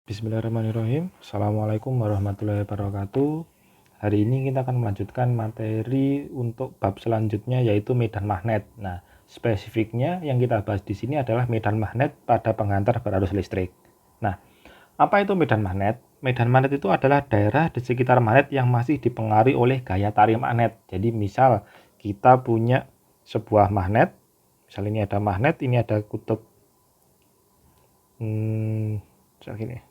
Bismillahirrahmanirrahim. Assalamualaikum warahmatullahi wabarakatuh. Hari ini kita akan melanjutkan materi untuk bab selanjutnya yaitu medan magnet. Nah, spesifiknya yang kita bahas di sini adalah medan magnet pada penghantar berarus listrik. Nah, apa itu medan magnet? Medan magnet itu adalah daerah di sekitar magnet yang masih dipengaruhi oleh gaya tarik magnet. Jadi misal kita punya sebuah magnet, misal ini ada magnet, ini ada kutub misal gini.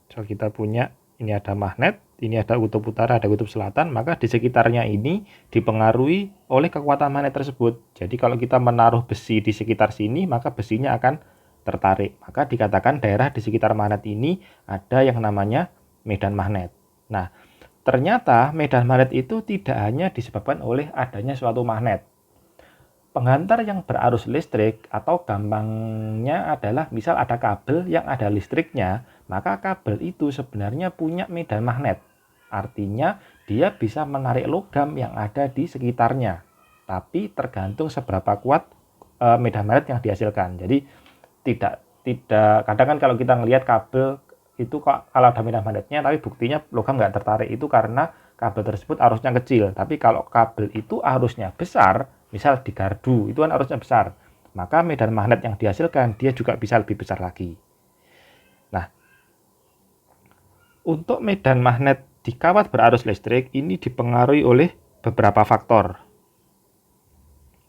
So, kita punya ini ada magnet, ini ada kutub utara, ada kutub selatan, maka di sekitarnya ini dipengaruhi oleh kekuatan magnet tersebut. Jadi kalau kita menaruh besi di sekitar sini, maka besinya akan tertarik. Maka dikatakan daerah di sekitar magnet ini ada yang namanya medan magnet. Nah, ternyata medan magnet itu tidak hanya disebabkan oleh adanya suatu magnet. Penghantar yang berarus listrik atau gampangnya adalah misal ada kabel yang ada listriknya, maka kabel itu sebenarnya punya medan magnet. Artinya dia bisa menarik logam yang ada di sekitarnya. Tapi tergantung seberapa kuat medan magnet yang dihasilkan. Jadi tidak kadang kan kalau kita ngelihat kabel itu kok kalau ada medan magnetnya tapi buktinya logam nggak tertarik, itu karena kabel tersebut arusnya kecil. Tapi kalau kabel itu arusnya besar, misal di gardu itu kan arusnya besar, maka medan magnet yang dihasilkan dia juga bisa lebih besar lagi. Nah, untuk medan magnet di kawat berarus listrik ini dipengaruhi oleh beberapa faktor.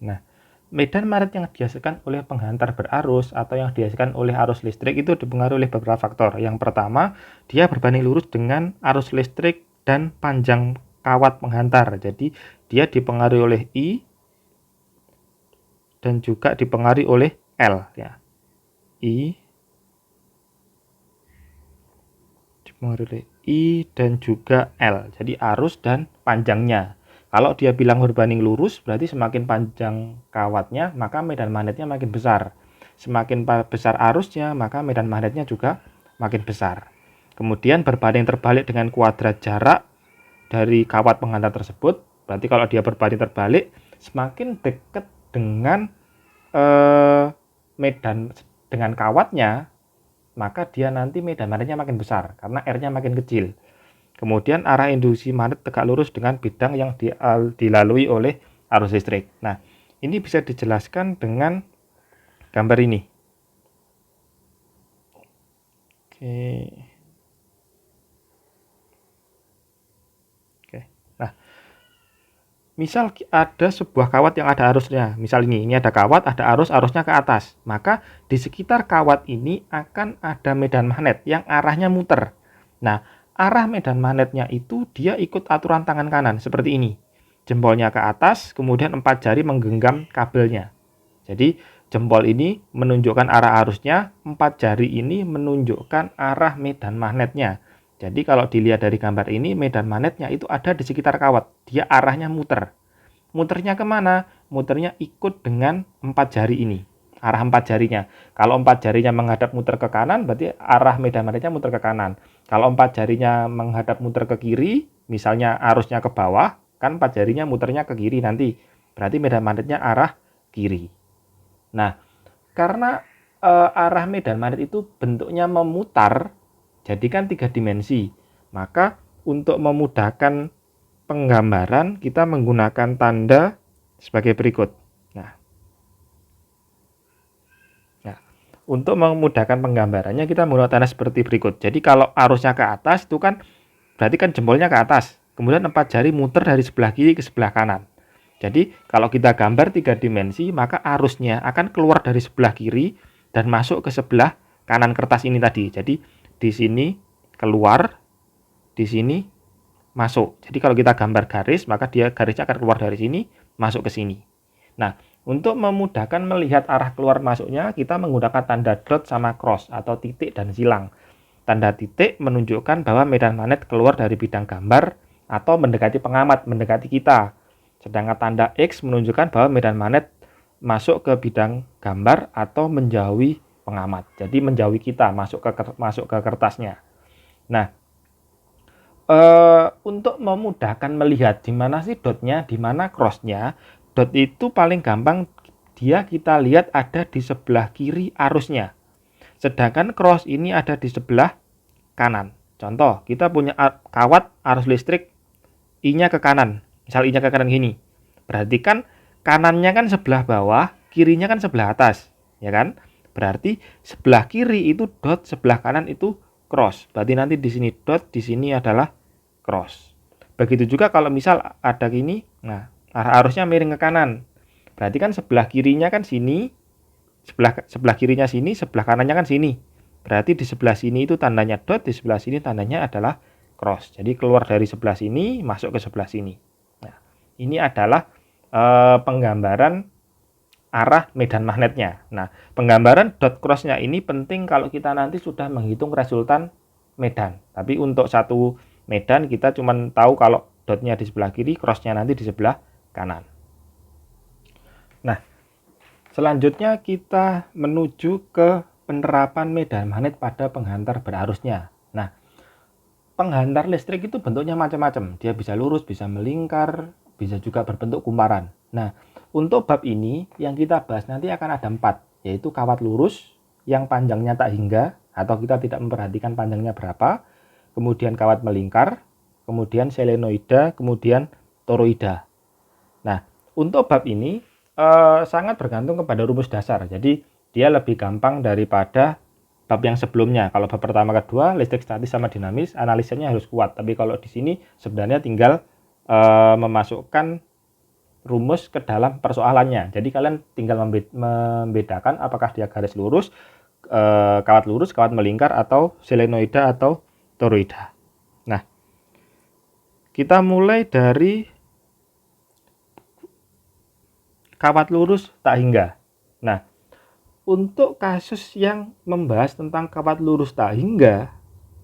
Nah, medan magnet yang dihasilkan oleh penghantar berarus atau yang dihasilkan oleh arus listrik itu dipengaruhi oleh beberapa faktor. Yang pertama, dia berbanding lurus dengan arus listrik dan panjang kawat penghantar. Jadi, dia dipengaruhi oleh I dan juga dipengaruhi oleh L ya. I dipengaruhi oleh I dan juga L. Jadi arus dan panjangnya. Kalau dia bilang berbanding lurus, berarti semakin panjang kawatnya, maka medan magnetnya makin besar. Semakin besar arusnya, maka medan magnetnya juga makin besar. Kemudian berbanding terbalik dengan kuadrat jarak dari kawat penghantar tersebut. Berarti kalau dia berbanding terbalik, semakin dekat dengan medan dengan kawatnya, maka dia nanti medan magnetnya makin besar karena R-nya makin kecil. Kemudian arah induksi magnet tegak lurus dengan bidang yang dilalui oleh arus listrik. Nah, ini bisa dijelaskan dengan gambar ini. Oke. Nah, misal ada sebuah kawat yang ada arusnya. Misal ini ada kawat, ada arus, arusnya ke atas. Maka di sekitar kawat ini akan ada medan magnet yang arahnya muter. Nah, arah medan magnetnya itu dia ikut aturan tangan kanan seperti ini. Jempolnya ke atas, kemudian 4 jari menggenggam kabelnya. Jadi jempol ini menunjukkan arah arusnya, 4 jari ini menunjukkan arah medan magnetnya. Jadi kalau dilihat dari gambar ini, medan magnetnya itu ada di sekitar kawat. Dia arahnya muter. Muternya kemana? Muternya ikut dengan 4 jari ini. Arah 4 jarinya. Kalau 4 jarinya menghadap muter ke kanan, berarti arah medan magnetnya muter ke kanan. Kalau 4 jarinya menghadap muter ke kiri, misalnya arusnya ke bawah, kan 4 jarinya muternya ke kiri nanti. Berarti medan magnetnya arah kiri. Nah, karena arah medan magnet itu bentuknya memutar, jadi kan 3 dimensi. Maka untuk memudahkan penggambaran, kita menggunakan tanda sebagai berikut. Untuk memudahkan penggambarannya kita menggunakan tanda seperti berikut. Jadi kalau arusnya ke atas itu kan berarti kan jempolnya ke atas. Kemudian 4 jari muter dari sebelah kiri ke sebelah kanan. Jadi kalau kita gambar 3 dimensi, maka arusnya akan keluar dari sebelah kiri dan masuk ke sebelah kanan kertas ini tadi. Jadi di sini keluar, di sini masuk. Jadi kalau kita gambar garis, maka dia garisnya akan keluar dari sini, masuk ke sini. Nah, untuk memudahkan melihat arah keluar masuknya, kita menggunakan tanda dot sama cross atau titik dan silang. Tanda titik menunjukkan bahwa medan magnet keluar dari bidang gambar atau mendekati pengamat, mendekati kita. Sedangkan tanda X menunjukkan bahwa medan magnet masuk ke bidang gambar atau menjauhi pengamat. Jadi menjauhi kita, masuk ke kertasnya. Nah, untuk memudahkan melihat di mana sih dotnya, di mana crossnya, dot itu paling gampang dia kita lihat ada di sebelah kiri arusnya. Sedangkan cross ini ada di sebelah kanan. Contoh, kita punya kawat arus listrik I-nya ke kanan. Misal I-nya ke kanan gini. Berarti kan kanannya kan sebelah bawah, kirinya kan sebelah atas, ya kan? Berarti sebelah kiri itu dot, sebelah kanan itu cross. Berarti nanti di sini dot, di sini adalah cross. Begitu juga kalau misal ada gini, nah arah arusnya miring ke kanan. Berarti kan sebelah kirinya kan sini, sebelah kirinya sini, sebelah kanannya kan sini. Berarti di sebelah sini itu tandanya dot, di sebelah sini tandanya adalah cross. Jadi keluar dari sebelah sini, masuk ke sebelah sini. Nah, ini adalah penggambaran arah medan magnetnya. Nah, penggambaran dot crossnya ini penting kalau kita nanti sudah menghitung resultan medan. Tapi untuk satu medan kita cuma tahu kalau dotnya di sebelah kiri, crossnya nanti di sebelah kanan. Nah, selanjutnya kita menuju ke penerapan medan magnet pada penghantar berarusnya. Nah, penghantar listrik itu bentuknya macam-macam. Dia bisa lurus, bisa melingkar, bisa juga berbentuk kumparan. Nah, untuk bab ini yang kita bahas nanti akan ada 4, yaitu kawat lurus yang panjangnya tak hingga atau kita tidak memperhatikan panjangnya berapa, kemudian kawat melingkar, kemudian selenoida, kemudian toroida. Nah, untuk bab ini sangat bergantung kepada rumus dasar. Jadi dia lebih gampang daripada bab yang sebelumnya. Kalau bab pertama kedua listrik statis sama dinamis, analisanya harus kuat. Tapi kalau di sini sebenarnya tinggal memasukkan rumus ke dalam persoalannya. Jadi kalian tinggal membedakan apakah dia garis lurus, kawat lurus, kawat melingkar, atau selenoida atau toroida. Nah, kita mulai dari kawat lurus tak hingga. Nah, untuk kasus yang membahas tentang kawat lurus tak hingga,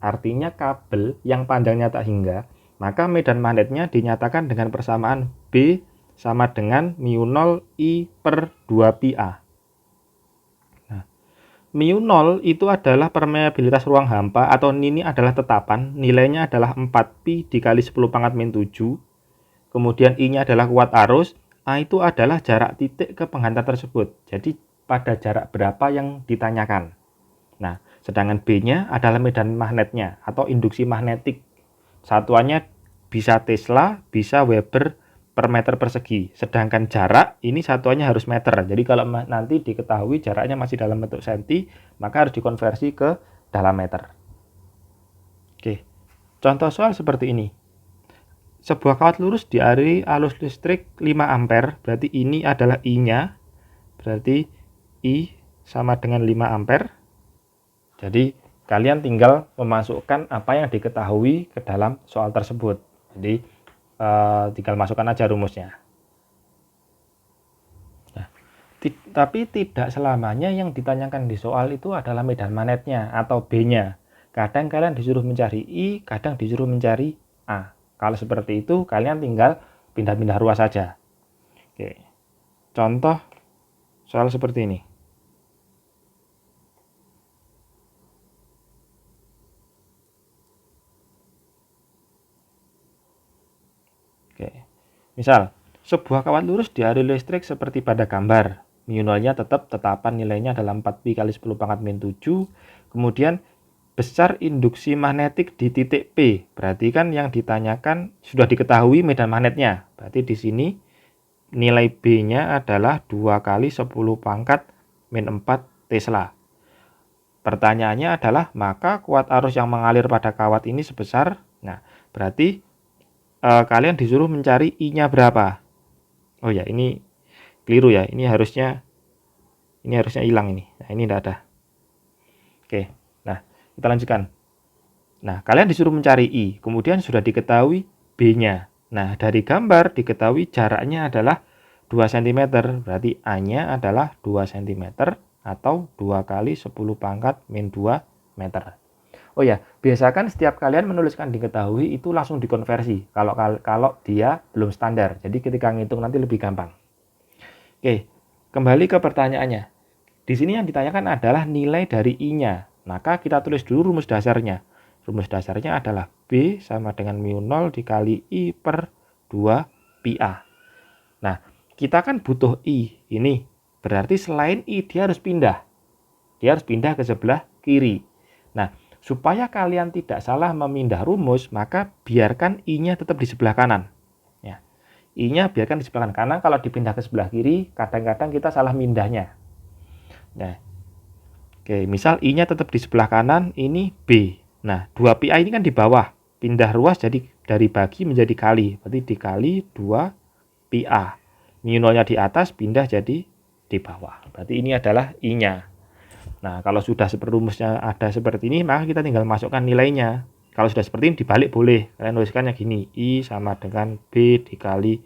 artinya kabel yang panjangnya tak hingga, maka medan magnetnya dinyatakan dengan persamaan B sama dengan μ0 I per 2 pi A. Nah, μ0 itu adalah permeabilitas ruang hampa atau ini adalah tetapan, nilainya adalah 4 pi dikali 10 pangkat min 7. Kemudian I-nya adalah kuat arus, A itu adalah jarak titik ke penghantar tersebut. Jadi pada jarak berapa yang ditanyakan. Nah, sedangkan B-nya adalah medan magnetnya atau induksi magnetik. Satuannya bisa Tesla, bisa Weber per meter persegi. Sedangkan jarak ini satuannya harus meter. Jadi kalau nanti diketahui jaraknya masih dalam bentuk senti, maka harus dikonversi ke dalam meter. Oke, contoh soal seperti ini. Sebuah kawat lurus dialiri arus listrik 5 ampere, berarti ini adalah I-nya, berarti I sama dengan 5 ampere. Jadi kalian tinggal memasukkan apa yang diketahui ke dalam soal tersebut. Jadi tinggal masukkan aja rumusnya. Nah, tapi tidak selamanya yang ditanyakan di soal itu adalah medan magnetnya atau B-nya. Kadang kalian disuruh mencari I, kadang disuruh mencari A. Kalau seperti itu, kalian tinggal pindah-pindah ruas saja. Oke. Contoh soal seperti ini. Oke. Misal, sebuah kawat lurus dialiri listrik seperti pada gambar. μ0-nya tetap tetapan nilainya adalah 4 pi kali 10 pangkat min 7. Kemudian besar induksi magnetik di titik P. Berarti kan yang ditanyakan sudah diketahui medan magnetnya. Berarti di sini nilai B-nya adalah 2 kali 10 pangkat min 4 Tesla. Pertanyaannya adalah, maka kuat arus yang mengalir pada kawat ini sebesar, nah berarti kalian disuruh mencari I-nya berapa. Oh ya, ini keliru ya. Ini harusnya hilang ini. Nah, ini tidak ada. Oke. Nah, kita lanjutkan. Nah, kalian disuruh mencari I, kemudian sudah diketahui B-nya. Nah, dari gambar diketahui jaraknya adalah 2 cm, berarti A-nya adalah 2 cm atau 2 kali 10 pangkat min 2 meter. Oh ya, biasakan setiap kalian menuliskan diketahui itu langsung dikonversi kalau dia belum standar. Jadi ketika ngitung nanti lebih gampang. Oke, kembali ke pertanyaannya. Di sini yang ditanyakan adalah nilai dari I-nya. Maka kita tulis dulu rumus dasarnya. Rumus dasarnya adalah B sama dengan μ0 dikali I per 2 pi A. Nah, kita kan butuh I. Ini berarti selain I dia harus pindah. Dia harus pindah ke sebelah kiri. Nah, supaya kalian tidak salah memindah rumus, maka biarkan I-nya tetap di sebelah kanan. Ya. I-nya biarkan di sebelah kanan, karena kalau dipindah ke sebelah kiri, kadang-kadang kita salah mindahnya. Nah, oke, misal I-nya tetap di sebelah kanan, ini B. Nah, 2pi ini kan di bawah. Pindah ruas jadi dari bagi menjadi kali. Berarti dikali 2pi. Mu nolnya di atas, pindah jadi di bawah. Berarti ini adalah I-nya. Nah, kalau sudah rumusnya ada seperti ini, maka kita tinggal masukkan nilainya. Kalau sudah seperti ini, dibalik boleh. Kalian tuliskannya gini, I sama dengan B dikali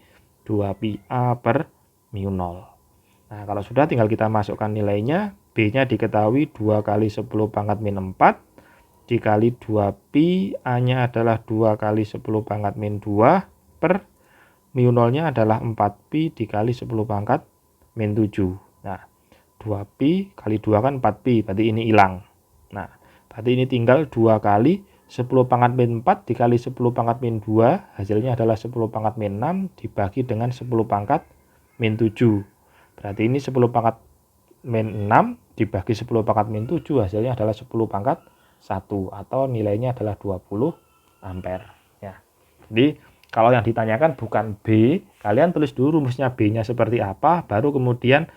2pi per mu nol. Nah, kalau sudah tinggal kita masukkan nilainya. B-nya diketahui 2 kali 10 pangkat min 4 dikali 2pi, A-nya adalah 2 kali 10 pangkat min 2 per mu nolnya adalah 4pi dikali 10 pangkat min 7. Nah, 2pi kali 2 kan 4pi, berarti ini hilang. Nah, berarti ini tinggal 2 kali 10 pangkat min 4 dikali 10 pangkat min 2, hasilnya adalah 10 pangkat min 6 dibagi dengan 10 pangkat min 7. Berarti ini 10 pangkat min 6 dibagi 10 pangkat min 7, hasilnya adalah 10 pangkat 1 atau nilainya adalah 20 ampere ya. Jadi kalau yang ditanyakan bukan B, kalian tulis dulu rumusnya B-nya seperti apa, baru kemudian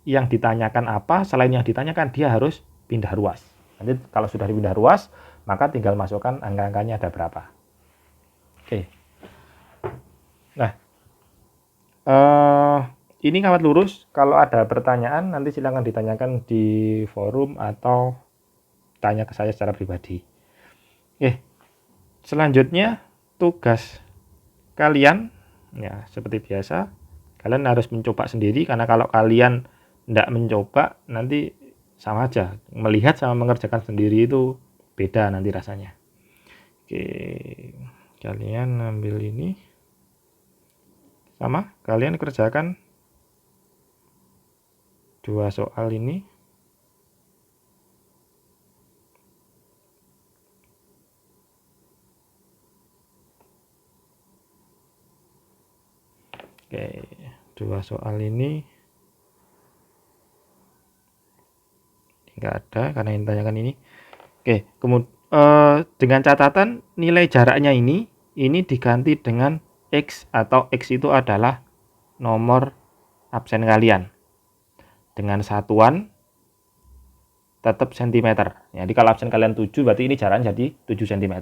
yang ditanyakan apa, selain yang ditanyakan dia harus pindah ruas. Nanti kalau sudah dipindah ruas, maka tinggal masukkan angka-angkanya ada berapa. Oke. Nah, ini kawat lurus. Kalau ada pertanyaan nanti silakan ditanyakan di forum atau tanya ke saya secara pribadi. Selanjutnya tugas kalian ya seperti biasa, kalian harus mencoba sendiri, karena kalau kalian tidak mencoba nanti sama aja, melihat sama mengerjakan sendiri itu beda nanti rasanya. Oke, kalian ambil ini, sama kalian kerjakan 2 soal ini. Oke, 2 soal ini nggak ada karena yang ditanyakan ini. Oke, kemudian dengan catatan nilai jaraknya ini diganti dengan X, atau X itu adalah nomor absen kalian dengan satuan tetap cm. Jadi kalau absen kalian 7, berarti ini jaraknya jadi 7 cm.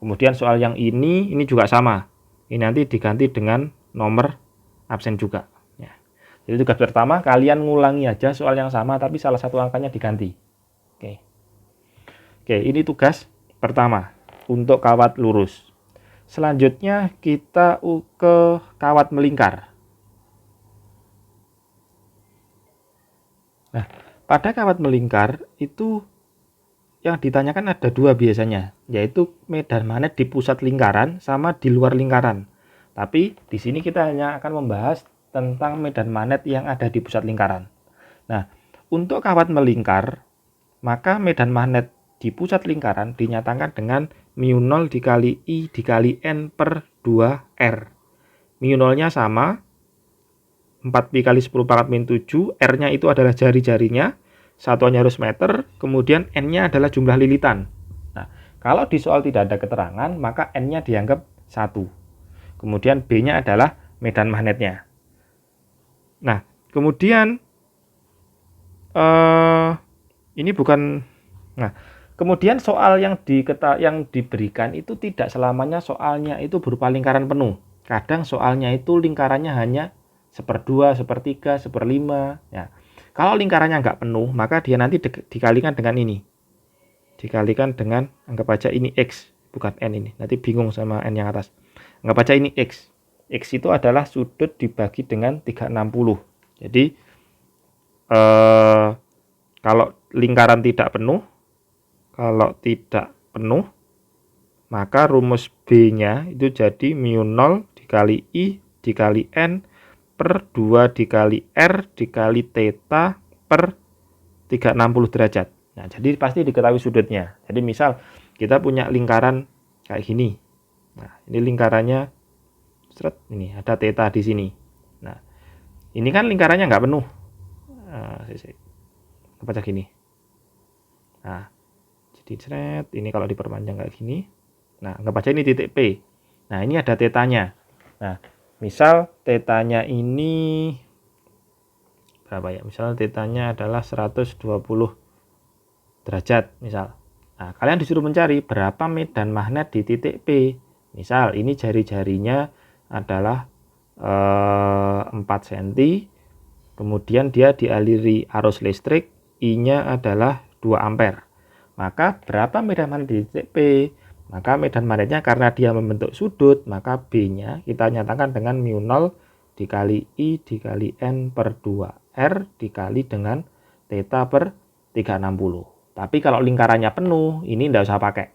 Kemudian soal yang ini juga sama. Ini nanti diganti dengan nomor absen juga. Ya. Jadi tugas pertama kalian ngulangi aja soal yang sama tapi salah satu angkanya diganti. Oke, ini tugas pertama untuk kawat lurus. Selanjutnya kita ke kawat melingkar. Nah, pada kawat melingkar itu yang ditanyakan ada 2 biasanya, yaitu medan magnet di pusat lingkaran sama di luar lingkaran. Tapi di sini kita hanya akan membahas tentang medan magnet yang ada di pusat lingkaran. Nah, untuk kawat melingkar, maka medan magnet di pusat lingkaran dinyatakan dengan mu 0 dikali I dikali N per 2R. Mu 0-nya sama, 4pi kali 10 pangkat min 7, R-nya itu adalah jari-jarinya, satuannya harus meter, kemudian N-nya adalah jumlah lilitan. Nah, kalau di soal tidak ada keterangan, maka N-nya dianggap 1. Kemudian B-nya adalah medan magnetnya. Nah, kemudian ini bukan. Nah, kemudian soal yang diberikan itu tidak selamanya soalnya itu berupa lingkaran penuh. Kadang soalnya itu lingkarannya hanya 1/2, 1/3, 1/5. Ya. Kalau lingkarannya nggak penuh, maka dia nanti dikalikan dengan ini. Dikalikan dengan, anggap aja ini X, bukan N ini. Nanti bingung sama N yang atas. Anggap aja ini X. X itu adalah sudut dibagi dengan 360. Jadi, kalau lingkaran tidak penuh, maka rumus B-nya itu jadi mu 0 dikali I dikali N per 2 dikali R dikali theta per 360 derajat. Nah, jadi pasti diketahui sudutnya. Jadi misal kita punya lingkaran kayak gini. Nah, ini lingkarannya, ini ada theta di sini. Nah, ini kan lingkarannya nggak penuh. Apa gini. Nah, dicret. Ini kalau diperpanjang kayak gini. Nah, anggap aja ini titik P. Nah, ini ada tetanya. Nah, misal tetanya ini berapa ya? Misal tetanya adalah 120 derajat misal. Nah, kalian disuruh mencari berapa medan magnet di titik P. Misal ini jari-jarinya adalah 4 cm, kemudian dia dialiri arus listrik, I-nya adalah 2 ampere. Maka berapa medan magnet di titik P? Maka medan magnetnya karena dia membentuk sudut, maka B-nya kita nyatakan dengan mu0 dikali I dikali N per 2R dikali dengan theta per 360. Tapi kalau lingkarannya penuh, ini tidak usah pakai.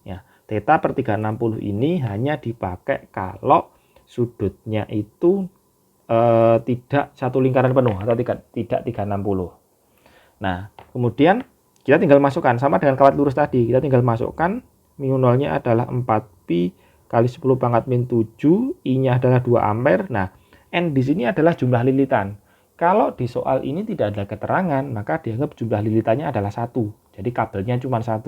Ya, theta per 360 ini hanya dipakai kalau sudutnya itu tidak satu lingkaran penuh atau tidak 360. Nah, kemudian kita tinggal masukkan sama dengan kawat lurus tadi. Kita tinggal masukkan mu0-nya adalah 4pi kali 10 pangkat min 7, I-nya adalah 2 ampere. Nah, N di sini adalah jumlah lilitan. Kalau di soal ini tidak ada keterangan, maka dianggap jumlah lilitannya adalah 1. Jadi kabelnya cuma 1.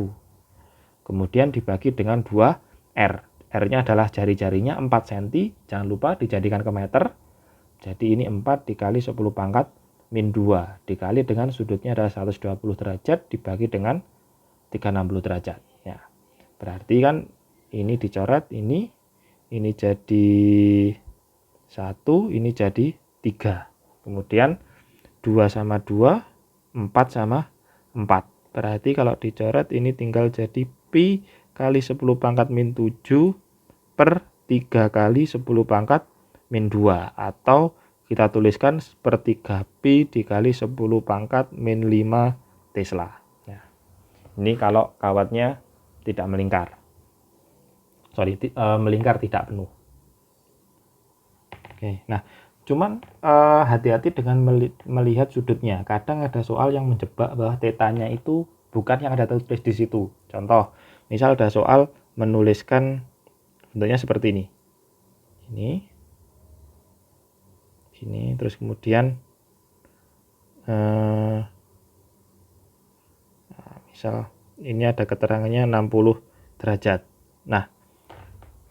Kemudian dibagi dengan 2R. R-nya adalah jari-jarinya 4 cm. Jangan lupa dijadikan ke meter. Jadi ini 4 dikali 10 pangkat min 2. Dikali dengan sudutnya adalah 120 derajat dibagi dengan 360 derajat. Ya, berarti kan ini dicoret, ini jadi 1, ini jadi 3. Kemudian 2 sama 2, 4 sama 4. Berarti kalau dicoret ini tinggal jadi pi kali 10 pangkat min 7 per 3 kali 10 pangkat min 2. Atau kita tuliskan per 3 pi dikali 10 pangkat min 5 Tesla. Ya. Ini kalau kawatnya tidak melingkar. Melingkar tidak penuh. Oke, nah cuman hati-hati dengan melihat sudutnya. Kadang ada soal yang menjebak bahwa tetanya itu bukan yang ada tertulis di situ. Contoh, misal ada soal menuliskan bentuknya seperti ini. Ini, terus kemudian misal ini ada keterangannya 60 derajat. Nah,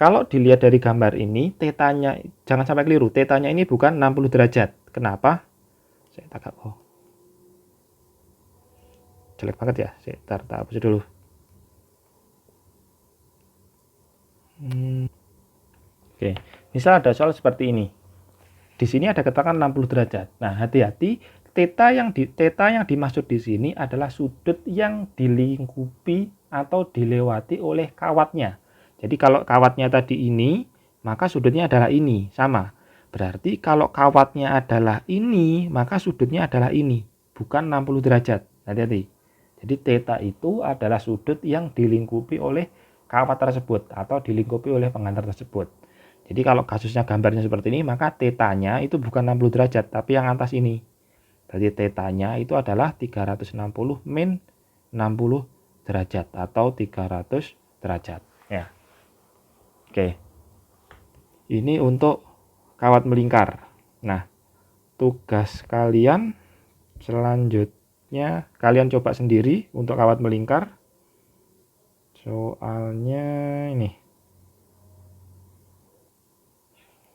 kalau dilihat dari gambar ini, tetanya, jangan sampai keliru, tetanya ini bukan 60 derajat. Kenapa? Saya tagak, jelek banget ya. Saya tak hapus dulu. Oke, misal ada soal seperti ini. Di sini ada keterangan 60 derajat. Nah, hati-hati, theta yang dimaksud di sini adalah sudut yang dilingkupi atau dilewati oleh kawatnya. Jadi kalau kawatnya tadi ini, maka sudutnya adalah ini, sama. Berarti kalau kawatnya adalah ini, maka sudutnya adalah ini, bukan 60 derajat. Hati-hati. Jadi theta itu adalah sudut yang dilingkupi oleh kawat tersebut atau dilingkupi oleh pengantar tersebut. Jadi kalau kasusnya gambarnya seperti ini, maka tetanya itu bukan 60 derajat, tapi yang atas ini. Berarti tetanya itu adalah 360 min 60 derajat atau 300 derajat. Ya. Oke, ini untuk kawat melingkar. Nah, tugas kalian selanjutnya kalian coba sendiri untuk kawat melingkar. Soalnya ini.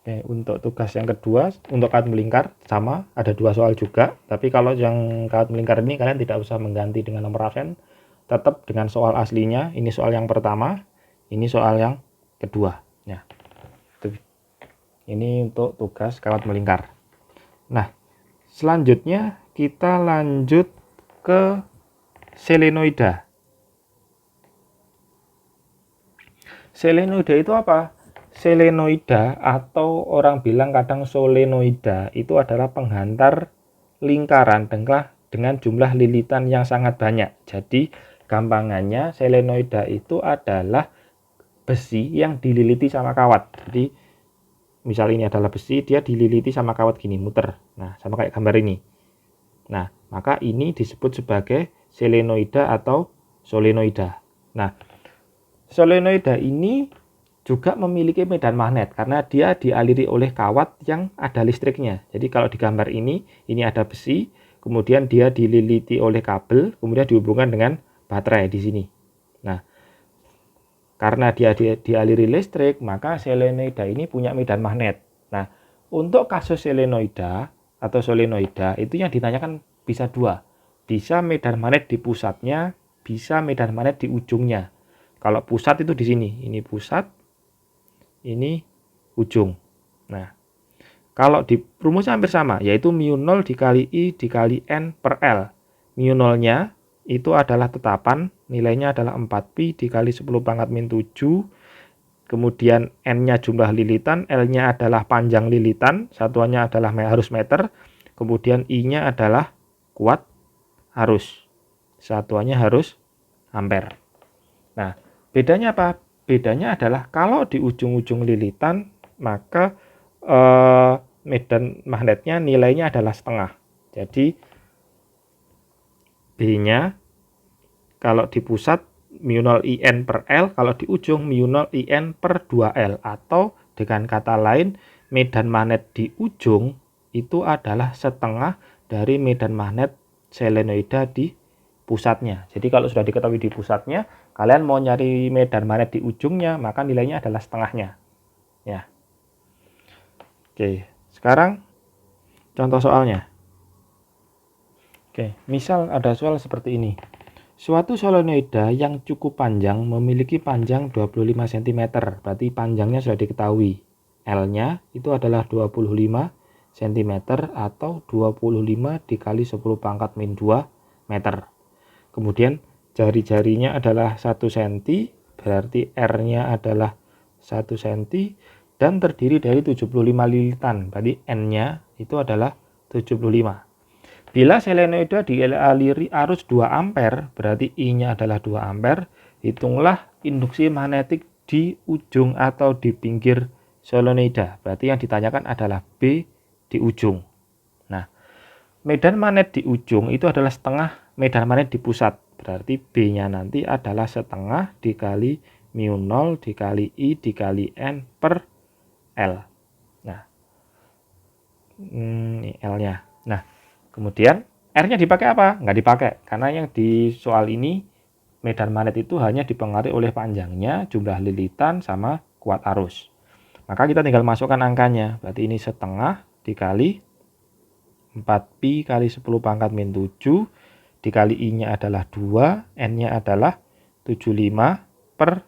Oke, untuk tugas yang kedua untuk kawat melingkar sama, ada 2 soal juga. Tapi kalau yang kawat melingkar ini kalian tidak usah mengganti dengan nomor absen, tetap dengan soal aslinya. Ini soal yang pertama, ini soal yang kedua. Ya, ini untuk tugas kawat melingkar. Nah, selanjutnya kita lanjut ke selenoida. Selenoida itu apa? Selenoida atau orang bilang kadang solenoida itu adalah penghantar lingkaran dengan jumlah lilitan yang sangat banyak. Jadi gampangannya selenoida itu adalah besi yang dililiti sama kawat. Jadi misal ini adalah besi, dia dililiti sama kawat gini, muter. Nah, sama kayak gambar ini. Nah, maka ini disebut sebagai selenoida atau solenoida. Nah, solenoida ini juga memiliki medan magnet karena dia dialiri oleh kawat yang ada listriknya. Jadi kalau di gambar ini ada besi, kemudian dia dililiti oleh kabel, kemudian dihubungkan dengan baterai di sini. Nah, karena dia dialiri listrik, maka selenoida ini punya medan magnet. Nah, untuk kasus selenoida atau solenoida itu yang ditanyakan bisa dua. Bisa medan magnet di pusatnya, bisa medan magnet di ujungnya. Kalau pusat itu di sini, ini pusat, ini ujung. Nah, kalau di rumusnya hampir sama, yaitu mu0 dikali I dikali N per L. Mu0-nya itu adalah tetapan, nilainya adalah 4pi dikali 10 pangkat min 7. Kemudian N-nya jumlah lilitan, L-nya adalah panjang lilitan, satuannya adalah harus meter. Kemudian I-nya adalah kuat arus, satuannya harus ampere. Nah, bedanya apa? Bedanya adalah kalau di ujung-ujung lilitan, maka medan magnetnya nilainya adalah setengah. Jadi B-nya kalau di pusat mu0 IN per L, kalau di ujung mu0 IN per 2L. Atau dengan kata lain, medan magnet di ujung itu adalah setengah dari medan magnet selenoida di pusatnya. Jadi kalau sudah diketahui di pusatnya, kalian mau nyari medan magnet di ujungnya, maka nilainya adalah setengahnya. Ya. Oke, sekarang contoh soalnya. Oke, misal ada soal seperti ini. Suatu solenoida yang cukup panjang memiliki panjang 25 cm, berarti panjangnya sudah diketahui. L-nya itu adalah 25 cm atau 25 dikali 10 pangkat min 2 meter. Kemudian jari-jarinya adalah 1 cm, berarti R-nya adalah 1 cm, dan terdiri dari 75 lilitan, berarti N-nya itu adalah 75. Bila selenoida dialiri arus 2 ampere, berarti I-nya adalah 2 ampere, hitunglah induksi magnetik di ujung atau di pinggir solenoida. Berarti yang ditanyakan adalah B di ujung. Nah, medan magnet di ujung itu adalah setengah medan magnet di pusat. Berarti B-nya nanti adalah setengah dikali mu0 dikali I dikali N per L. Nah, ini L-nya. Nah, kemudian R-nya dipakai apa? Nggak dipakai, karena yang di soal ini medan magnet itu hanya dipengaruhi oleh panjangnya, jumlah lilitan, sama kuat arus. Maka kita tinggal masukkan angkanya. Berarti ini setengah dikali 4pi kali 10 pangkat min 7, dikali I-nya adalah 2, N-nya adalah 75, per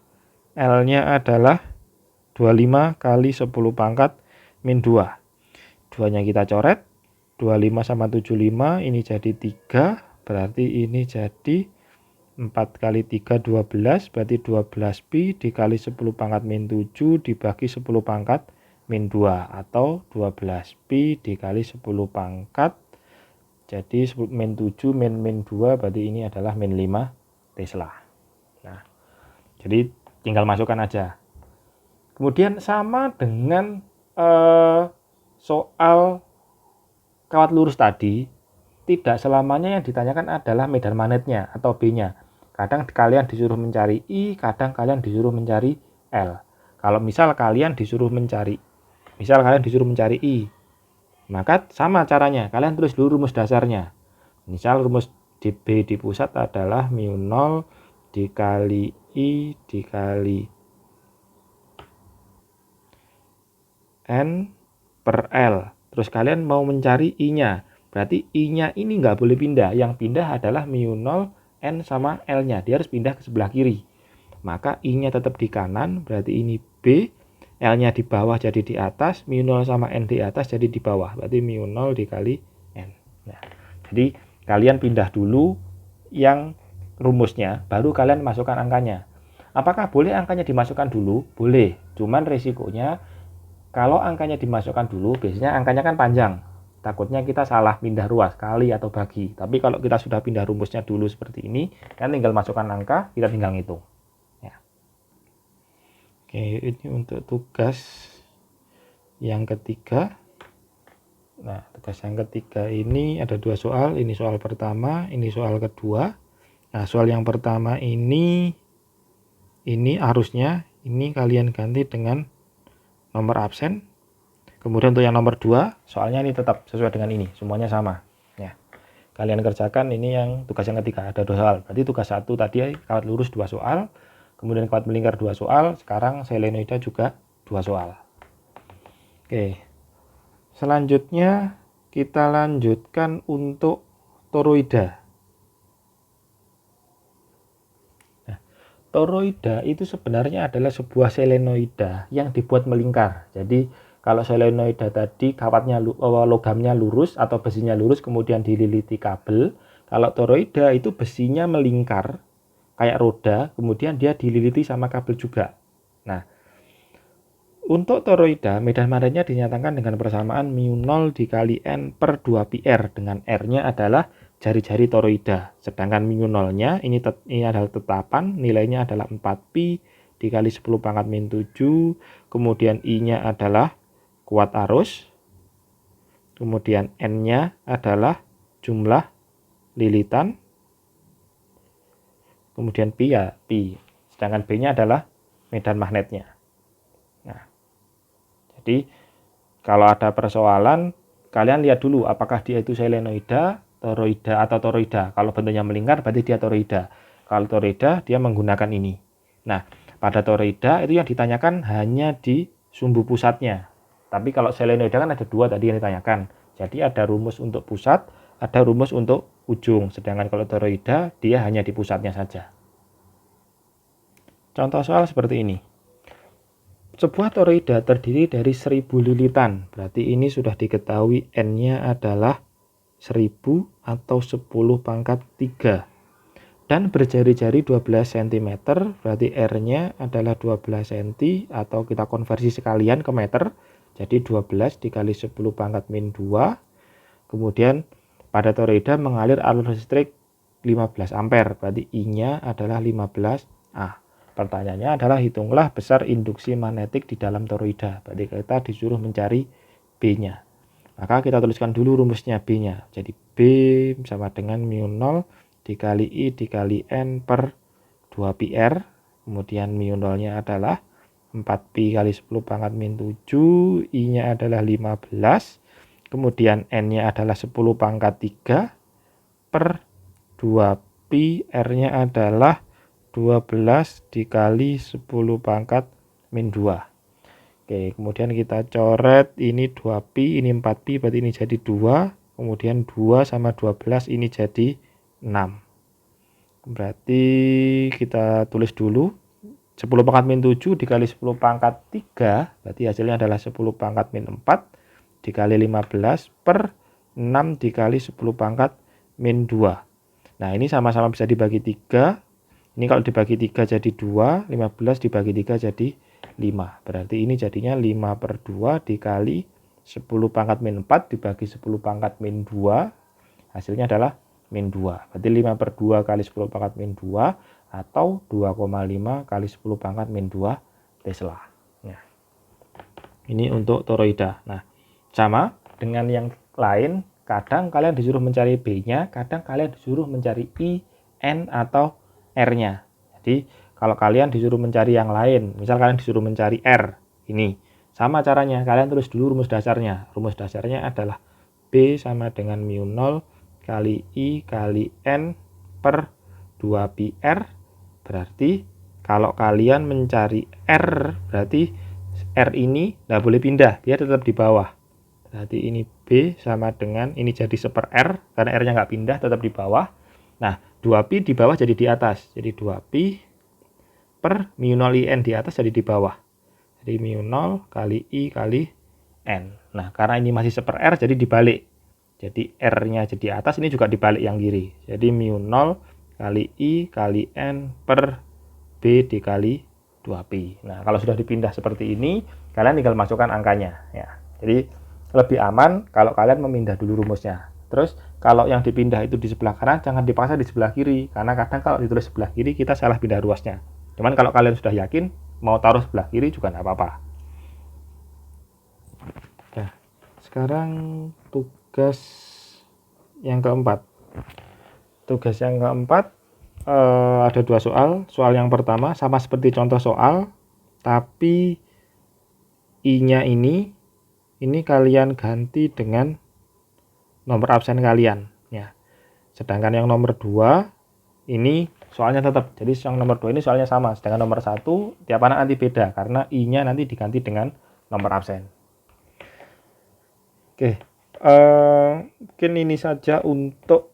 L-nya adalah 25 kali 10 pangkat min 2. 2-nya kita coret. 25 sama 75 ini jadi 3, berarti ini jadi 4 kali 3 12, berarti 12pi dikali 10 pangkat min 7 dibagi 10 pangkat min 2, atau 12pi dikali 10 pangkat, jadi min 7 min 2, berarti ini adalah min 5 Tesla. Nah, jadi tinggal masukkan aja. Kemudian sama dengan soal kawat lurus tadi, tidak selamanya yang ditanyakan adalah medan magnetnya atau B-nya. Kadang kalian disuruh mencari I, kadang kalian disuruh mencari L. Kalau misal kalian disuruh mencari I, maka sama caranya, kalian tulis dulu rumus dasarnya. Misal rumus B di pusat adalah mu0 dikali I dikali N per L. Terus kalian mau mencari I-nya. Berarti I-nya ini nggak boleh pindah. Yang pindah adalah mu0, N sama L-nya. Dia harus pindah ke sebelah kiri. Maka I-nya tetap di kanan. Berarti ini B. L-nya di bawah jadi di atas. mu0 sama N di atas jadi di bawah. Berarti mu0 dikali N. Nah, jadi kalian pindah dulu yang rumusnya. Baru kalian masukkan angkanya. Apakah boleh angkanya dimasukkan dulu? Boleh. Cuman resikonya, kalau angkanya dimasukkan dulu, biasanya angkanya kan panjang. Takutnya kita salah pindah ruas, kali atau bagi. Tapi kalau kita sudah pindah rumusnya dulu seperti ini, kan tinggal masukkan angka, kita tinggal ngitung. Ya. Oke, ini untuk tugas yang ketiga. Nah, tugas yang ketiga ini ada 2 soal. Ini soal pertama, ini soal kedua. Nah, soal yang pertama ini arusnya, ini kalian ganti dengan nomor absen. Kemudian untuk yang nomor 2, soalnya ini tetap sesuai dengan ini, semuanya sama. Ya. Kalian kerjakan ini yang tugas yang ketiga, ada 2 soal. Berarti tugas 1 tadi kawat lurus 2 soal, kemudian kawat melingkar 2 soal, sekarang selenoida juga 2 soal. Oke. Selanjutnya kita lanjutkan untuk toroida. Nah, toroida itu sebenarnya adalah sebuah selenoida yang dibuat melingkar. Jadi kalau selenoida tadi kawatnya logamnya lurus atau besinya lurus kemudian dililiti kabel. Kalau toroida itu besinya melingkar kayak roda, kemudian dia dililiti sama kabel juga. Nah, untuk toroida medan magnetnya dinyatakan dengan persamaan μ0 dikali N per 2 PR, dengan R-nya adalah jari-jari toroida. Sedangkan μ0-nya ini adalah tetapan, nilainya adalah 4pi dikali 10 pangkat min 7, kemudian I-nya adalah kuat arus, kemudian N-nya adalah jumlah lilitan, kemudian pi ya pi, sedangkan B-nya adalah medan magnetnya. Nah, jadi kalau ada persoalan, kalian lihat dulu apakah dia itu selenoida, toroida atau toroida. Kalau bentuknya melingkar berarti dia toroida. Kalau toroida dia menggunakan ini. Nah, pada toroida itu yang ditanyakan hanya di sumbu pusatnya. Tapi kalau selenoida kan ada 2 tadi yang ditanyakan. Jadi ada rumus untuk pusat, ada rumus untuk ujung. Sedangkan kalau toroida dia hanya di pusatnya saja. Contoh soal seperti ini. Sebuah toroida terdiri dari 1000 lilitan. Berarti ini sudah diketahui N-nya adalah 1000 atau 10 pangkat 3. Dan berjari-jari 12 cm, berarti R-nya adalah 12 cm, atau kita konversi sekalian ke meter. Jadi 12 dikali 10 pangkat min 2. Kemudian pada toroida mengalir arus listrik 15 ampere, berarti I-nya adalah 15A. Pertanyaannya adalah hitunglah besar induksi magnetik di dalam toroida. Berarti kita disuruh mencari B-nya. Maka kita tuliskan dulu rumusnya B-nya. Jadi B sama dengan μ0 dikali I dikali N per 2πr. Kemudian μ0-nya adalah 4pi kali 10 pangkat min 7, I-nya adalah 15, kemudian N-nya adalah 10 pangkat 3 per 2pi, R-nya adalah 12 dikali 10 pangkat min 2. Oke, kemudian kita coret ini 2pi, ini 4pi, berarti ini jadi 2, kemudian 2 sama 12 ini jadi 6. Berarti kita tulis dulu 10 pangkat min 7 dikali 10 pangkat 3, berarti hasilnya adalah 10 pangkat min 4 dikali 15 per 6 dikali 10 pangkat min 2. Nah, ini sama-sama bisa dibagi 3. Ini kalau dibagi 3 jadi 2, 15 dibagi 3 jadi 5. Berarti ini jadinya 5 per 2 dikali 10 pangkat min 4 dibagi 10 pangkat min 2. Hasilnya adalah min 2. Berarti 5 per 2 kali 10 pangkat min 2 atau 2,5 kali 10 pangkat min 2 Tesla. Nah, ini untuk toroida. Nah, sama dengan yang lain, kadang kalian disuruh mencari B-nya, kadang kalian disuruh mencari I, N, atau R-nya. Jadi, kalau kalian disuruh mencari yang lain, misal kalian disuruh mencari R, ini. Sama caranya, kalian tulis dulu rumus dasarnya. Rumus dasarnya adalah B sama dengan μ0 kali I kali N per 2πr. Berarti kalau kalian mencari R, berarti R ini nggak boleh pindah, dia tetap di bawah. Berarti ini B sama dengan, ini jadi 1/R, karena R-nya nggak pindah, tetap di bawah. Nah, 2pi di bawah jadi di atas. Jadi 2pi per μ0 IN di atas jadi di bawah. Jadi μ0 kali I kali N. Nah, karena ini masih 1/R, jadi dibalik. Jadi R-nya jadi atas, ini juga dibalik yang kiri. Jadi μ0 kali I kali N per B dikali 2pi. Nah, kalau sudah dipindah seperti ini, kalian tinggal masukkan angkanya. Ya. Jadi, lebih aman kalau kalian memindah dulu rumusnya. Terus, kalau yang dipindah itu di sebelah kanan, jangan dipaksa di sebelah kiri. Karena kadang kalau ditulis sebelah kiri, kita salah pindah ruasnya. Cuman kalau kalian sudah yakin, mau taruh sebelah kiri juga nggak apa-apa. Nah, sekarang tugas yang keempat. Tugas yang keempat ada 2 soal. Soal yang pertama sama seperti contoh soal, tapi I-nya ini kalian ganti dengan nomor absen kalian. Ya. Sedangkan yang nomor 2 ini soalnya tetap. Jadi yang nomor 2 ini soalnya sama. Sedangkan nomor 1 tiap anak nanti beda karena I-nya nanti diganti dengan nomor absen. Oke. Mungkin ini saja untuk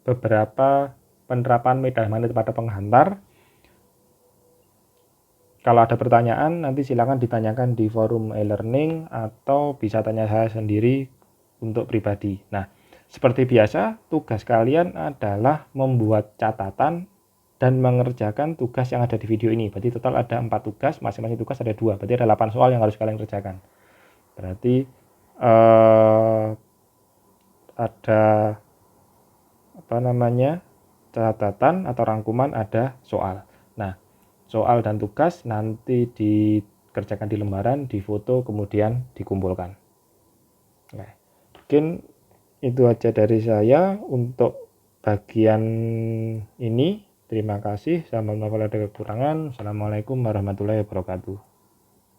beberapa penerapan media magnet pada penghantar. Kalau ada pertanyaan nanti silakan ditanyakan di forum e-learning atau bisa tanya saya sendiri untuk pribadi. Nah, seperti biasa, tugas kalian adalah membuat catatan dan mengerjakan tugas yang ada di video ini. Berarti total ada 4 tugas, masing-masing tugas ada 2. Berarti ada 8 soal yang harus kalian kerjakan. Berarti ada catatan atau rangkuman, ada soal. Nah, soal dan tugas nanti dikerjakan di lembaran, difoto, kemudian dikumpulkan. Nah, mungkin itu aja dari saya untuk bagian ini. Terima kasih. Sampai jumpa, ada kekurangan. Assalamualaikum warahmatullahi wabarakatuh.